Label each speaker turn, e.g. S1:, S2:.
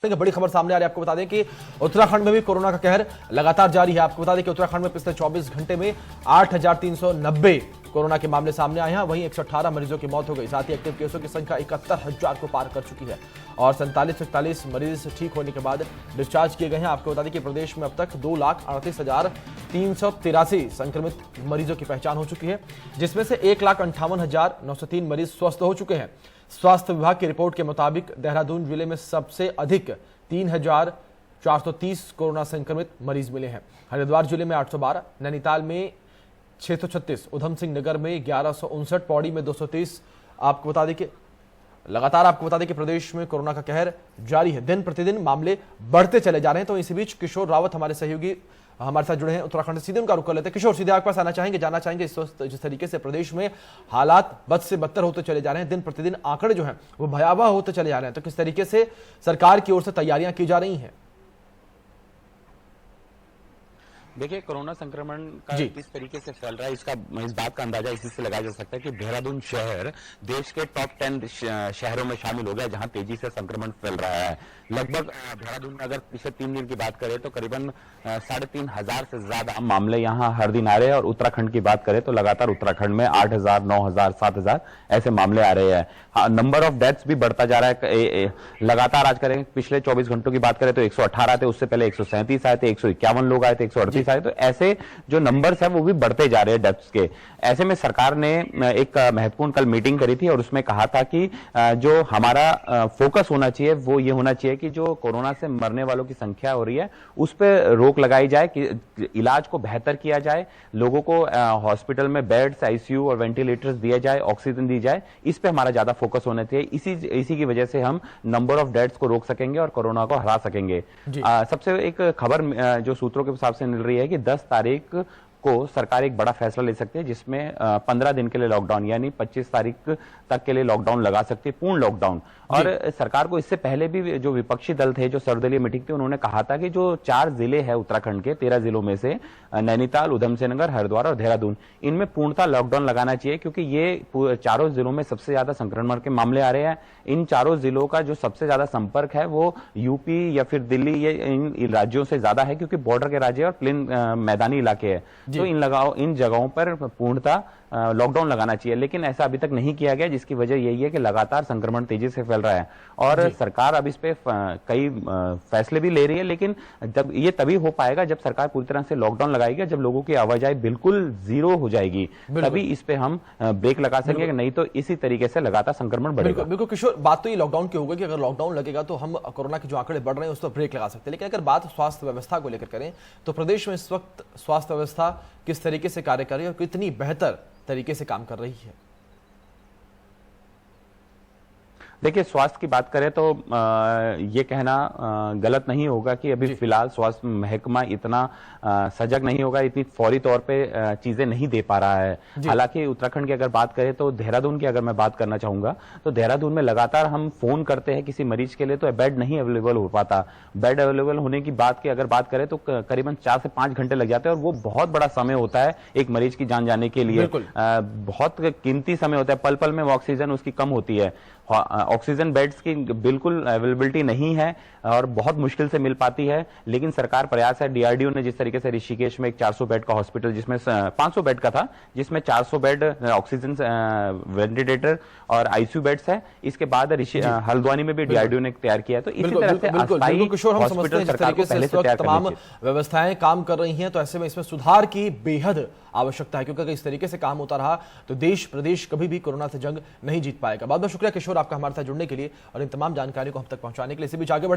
S1: बड़ी खबर सामने आ रही है। आपको बता दें कि उत्तराखंड में भी कोरोना का कहर लगातार जारी है। आपको बता दें कि उत्तराखंड में पिछले 24 घंटे में 8,390 कोरोना के मामले सामने आए हैं। वहीं 118 मरीजों की मौत हो गई। साथ ही एक्टिव केसों की संख्या 71,000 को पार कर चुकी है और 47 मरीज ठीक होने के बाद डिस्चार्ज किए गए हैं। आपको बता दें कि प्रदेश में अब तक 2,38,383 संक्रमित मरीजों की पहचान हो चुकी है, जिसमें से 1,58,903 मरीज स्वस्थ हो चुके हैं। स्वास्थ्य विभाग की रिपोर्ट के मुताबिक देहरादून जिले में सबसे अधिक 3,430 कोरोना संक्रमित मरीज मिले हैं। हरिद्वार जिले में 812, नैनीताल में 636, उधम सिंह नगर में 1159, पौड़ी में 230। आपको बता दें कि प्रदेश में कोरोना का कहर जारी है। दिन प्रतिदिन मामले बढ़ते चले जा रहे हैं। तो इसी बीच किशोर रावत हमारे सहयोगी हमारे साथ जुड़े हैं उत्तराखंड से। सीधे उनका रुख कर लेते हैं। किशोर, सीधे आपके पास जानना चाहेंगे जिस तरीके से प्रदेश में हालात बद से बदतर होते चले जा रहे हैं, दिन प्रतिदिन आंकड़े जो हैं वो भयावह होते चले जा रहे हैं, तो किस तरीके से सरकार की ओर से तैयारियां की जा रही हैं?
S2: देखिए, कोरोना संक्रमण का किस तरीके से फैल रहा है, इस बात का अंदाजा इसी से लगाया जा सकता है कि देहरादून शहर देश के टॉप 10 शहरों में शामिल हो गया जहां तेजी से संक्रमण फैल रहा है। लगभग देहरादून में अगर पिछले 3 दिन की बात करें तो करीबन 3,500 से ज्यादा मामले यहां हर दिन आ रहे हैं। और उत्तराखंड की बात करें तो लगातार उत्तराखंड में 8,000, 9,000, 7,000 ऐसे मामले आ रहे हैं। नंबर ऑफ डेथ्स भी बढ़ता जा रहा है लगातार। आज करें पिछले 24 घंटों की बात करें तो 118 थे, उससे पहले 137 आए थे, 151 लोग आए थे, 138 आए। तो ऐसे जो नंबर्स है वो भी बढ़ते जा रहे हैं डेथ्स के। ऐसे में सरकार ने एक महत्वपूर्ण कल मीटिंग करी थी और उसमें कहा था कि जो हमारा फोकस होना चाहिए वो ये होना चाहिए कि जो कोरोना से मरने वालों की संख्या हो रही है उस पर रोक लगाई जाए, कि इलाज को बेहतर किया जाए, लोगों को हॉस्पिटल में बेड्स, आईसीयू और वेंटिलेटर्स दिया जाए, ऑक्सीजन दी जाए। इस पे हमारा ज्यादा फोकस होना चाहिए। इसी की वजह से हम नंबर ऑफ डेथ्स को रोक सकेंगे और कोरोना को हरा सकेंगे। सबसे एक खबर जो सूत्रों के हिसाब से मिल रही है कि 10 तारीख को सरकार एक बड़ा फैसला ले सकती है, जिसमें 15 दिन के लिए लॉकडाउन, यानी 25 तारीख तक के लिए लॉकडाउन लगा सकती है, पूर्ण लॉकडाउन। और सरकार को इससे पहले भी जो विपक्षी दल थे, जो सर्वदलीय मीटिंग थी, उन्होंने कहा था कि जो 4 जिले हैं उत्तराखंड के, 13 जिलों में से नैनीताल, उधम सिंह नगर, हरिद्वार और देहरादून, इनमें पूर्णतः लॉकडाउन लगाना चाहिए, क्योंकि ये चारों जिलों में सबसे ज्यादा संक्रमण के मामले आ रहे हैं। इन चारों जिलों का जो सबसे ज्यादा संपर्क है वो यूपी या फिर दिल्ली, ये इन राज्यों से ज्यादा है, क्योंकि बॉर्डर के राज्य और प्लेन मैदानी इलाके हैं। तो इन जगहों पर पूर्णतः लॉकडाउन लगाना चाहिए, लेकिन ऐसा अभी तक नहीं किया गया, जिसकी वजह यही है कि लगातार संक्रमण तेजी से फैल रहा है। और सरकार अब इस पे कई फैसले भी ले रही है, लेकिन जब ये तभी हो पाएगा जब सरकार पूरी तरह से लॉकडाउन लगाएगी, जब लोगों की आवाजाही बिल्कुल जीरो हो जाएगी, तभी इस पे हम ब्रेक लगा सकेंगे। नहीं तो इसी तरीके से लगातार संक्रमण बढ़ेगा।
S1: बिल्कुल किशोर, बात तो ये लॉकडाउन की होगी कि अगर लॉकडाउन लगेगा तो हम कोरोना के जो आंकड़े बढ़ रहे हैं उस पर ब्रेक लगा सकते हैं। लेकिन अगर बात स्वास्थ्य व्यवस्था को लेकर करें तो प्रदेश में इस वक्त स्वास्थ्य व्यवस्था किस तरीके से कार्य कर रही है और कितनी बेहतर तरीके से काम कर रही है?
S2: देखिए, स्वास्थ्य की बात करें तो ये कहना गलत नहीं होगा कि अभी फिलहाल स्वास्थ्य महकमा इतना सजग नहीं होगा, इतनी फौरी तौर पे चीजें नहीं दे पा रहा है। हालांकि उत्तराखंड की अगर बात करें तो देहरादून की अगर मैं बात करना चाहूंगा तो देहरादून में लगातार हम फोन करते हैं किसी मरीज के लिए तो बेड नहीं अवेलेबल हो पाता। बेड अवेलेबल होने की बात की अगर बात करें तो करीबन 4 से 5 घंटे लग जाते हैं, और वो बहुत बड़ा समय होता है एक मरीज की जान जाने के लिए। बहुत कीमती समय होता है, पल पल में ऑक्सीजन उसकी कम होती है। ऑक्सीजन बेड्स की बिल्कुल अवेलेबिलिटी नहीं है और बहुत मुश्किल से मिल पाती है, लेकिन सरकार प्रयास है। डीआरडीओ ने जिस तरीके से ऋषिकेश में एक 400 बेड का हॉस्पिटल, जिसमें 500 बेड का था, जिसमें 400 बेड ऑक्सीजन वेंटिलेटर और आईसीयू बेड्स है। इसके बाद हल्द्वानी में भी डीआरडीओ ने तैयार किया है। तो इसी तरह से
S1: हॉस्पिटल सरकार को पहले से तमाम व्यवस्थाएं काम कर रही हैं, तो ऐसे में इसमें सुधार की बेहद आवश्यकता है, क्योंकि अगर इस तरीके से काम होता रहा तो देश प्रदेश कभी भी कोरोना से जंग नहीं जीत पाएगा। बहुत बहुत शुक्रिया किशोर आपका हमारे साथ जुड़ने के लिए और इन तमाम जानकारियों को हम तक पहुंचाने के लिए। इसी बीच आगे बढ़े।